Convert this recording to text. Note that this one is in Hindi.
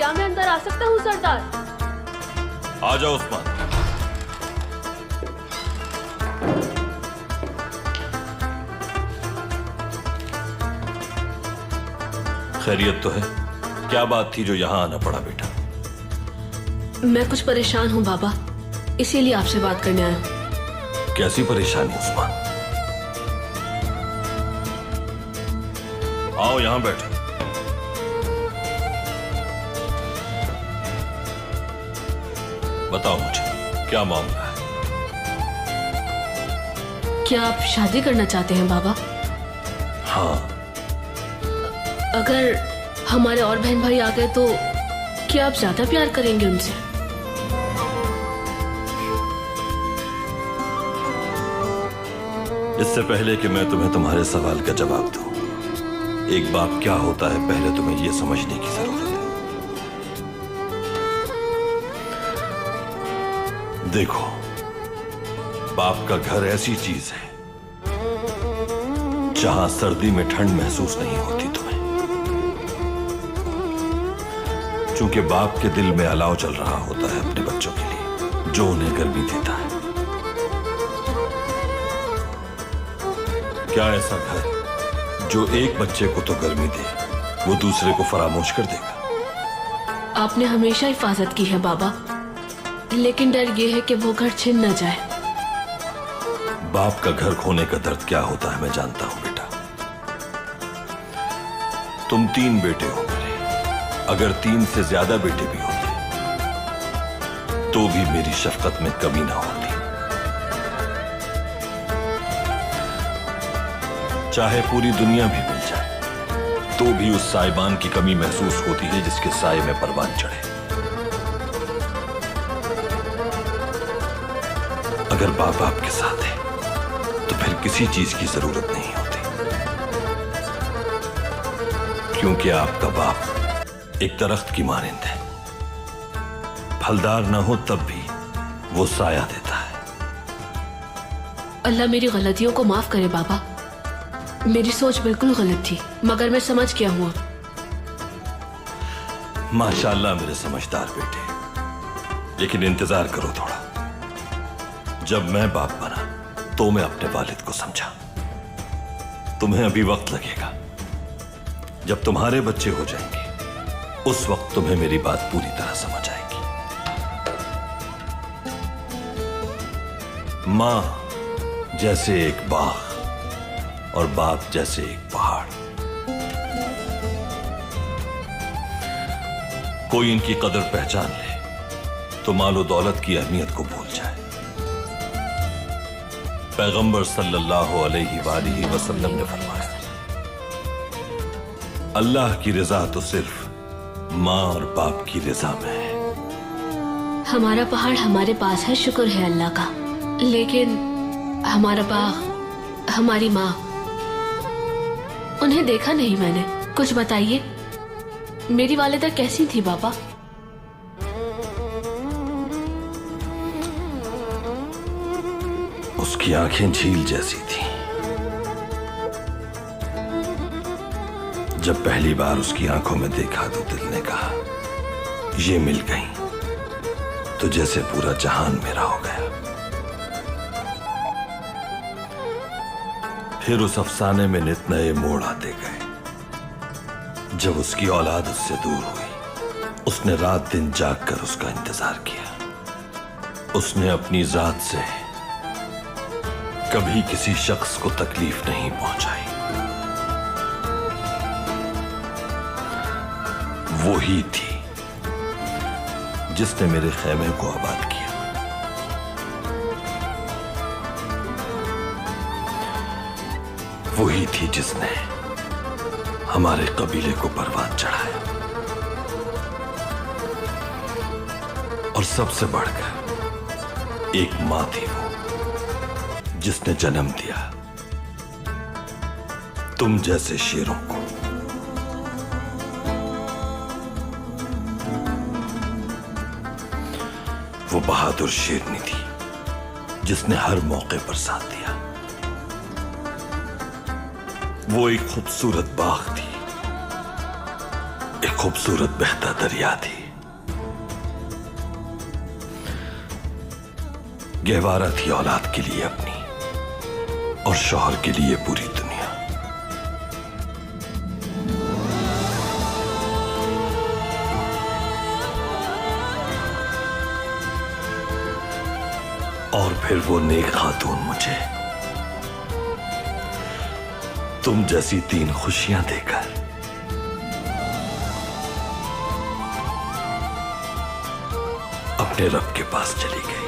क्या मैं अंदर आ सकता हूँ सरदार? आ जाओ उस्मान। खैरियत तो है? क्या बात थी जो यहां आना पड़ा बेटा? मैं कुछ परेशान हूँ बाबा, इसीलिए आपसे बात करने आया हूँ। कैसी परेशानी उस्मान? आओ यहां बैठो। बताओ मुझे क्या मामला है? क्या आप शादी करना चाहते हैं बाबा? हाँ। अगर हमारे और बहन भाई आ गए तो क्या आप ज्यादा प्यार करेंगे उनसे? इससे पहले कि मैं तुम्हें तुम्हारे सवाल का जवाब दूं, एक बाप क्या होता है पहले तुम्हें यह समझने की जरूरत है। देखो, बाप का घर ऐसी चीज है जहां सर्दी में ठंड महसूस नहीं होती तुम्हें, क्योंकि बाप के दिल में अलाव चल रहा होता है अपने बच्चों के लिए, जो उन्हें गर्मी देता है। क्या ऐसा घर जो एक बच्चे को तो गर्मी दे, वो दूसरे को फरामोश कर देगा? आपने हमेशा हिफाजत की है बाबा, लेकिन डर यह है कि वो घर छिन न जाए। बाप का घर खोने का दर्द क्या होता है मैं जानता हूं बेटा। तुम 3 बेटे हो मेरे, अगर 3 से ज्यादा बेटे भी होते तो भी मेरी शफकत में कमी ना होती। चाहे पूरी दुनिया भी मिल जाए तो भी उस साइबान की कमी महसूस होती है जिसके साए में परवान चढ़े। अगर बाप आपके साथ है तो फिर किसी चीज की जरूरत नहीं होती, क्योंकि आपका बाप एक दरख्त की मानिंद है, फलदार ना हो तब भी वो साया देता है। अल्लाह मेरी गलतियों को माफ करे बाबा, मेरी सोच बिल्कुल गलत थी, मगर मैं समझ गया हूं। माशाअल्लाह मेरे समझदार बेटे, लेकिन इंतजार करो थोड़ा। जब मैं बाप बना तो मैं अपने वालिद को समझा। तुम्हें अभी वक्त लगेगा, जब तुम्हारे बच्चे हो जाएंगे उस वक्त तुम्हें मेरी बात पूरी तरह समझ आएगी। मां जैसे एक बाग और बाप जैसे एक पहाड़, कोई इनकी कदर पहचान ले तो मालो दौलत की अहमियत को भूल जाए। पैगंबर सल्लल्लाहु अलैहि वसल्लम ने फरमाया, अल्लाह की रजा तो सिर्फ मां और बाप की रजा में है। हमारा पहाड़ हमारे पास है, शुक्र है अल्लाह का, लेकिन हमारा बाग, हमारी माँ, उन्हें देखा नहीं मैंने। कुछ बताइए, मेरी वालिदा कैसी थी बाबा? उसकी आंखें झील जैसी थी। जब पहली बार उसकी आंखों में देखा तो दिल ने कहा, ये मिल गई तो जैसे पूरा जहान मेरा हो गया। फिर उस अफसाने में नित नए मोड़ आते गए। जब उसकी औलाद उससे दूर हुई, उसने रात दिन जाग कर उसका इंतजार किया। उसने अपनी जात से कभी किसी शख्स को तकलीफ नहीं पहुंचाई। वो ही थी जिसने मेरे खैमे को आबाद किया। वही थी जिसने हमारे कबीले को परवान चढ़ाया। और सबसे बढ़कर एक मां थी वो, जिसने जन्म दिया तुम जैसे शेरों को। वो बहादुर शेरनी थी जिसने हर मौके पर साथ दिया। वो एक खूबसूरत बाग थी एक खूबसूरत बहता दरिया थी। गहवारा थी औलाद के लिए अपनी और शौहर के लिए पूरी दुनिया। और फिर वो नेक खातून मुझे तुम जैसी 3 खुशियां देकर अपने रब के पास चली गई।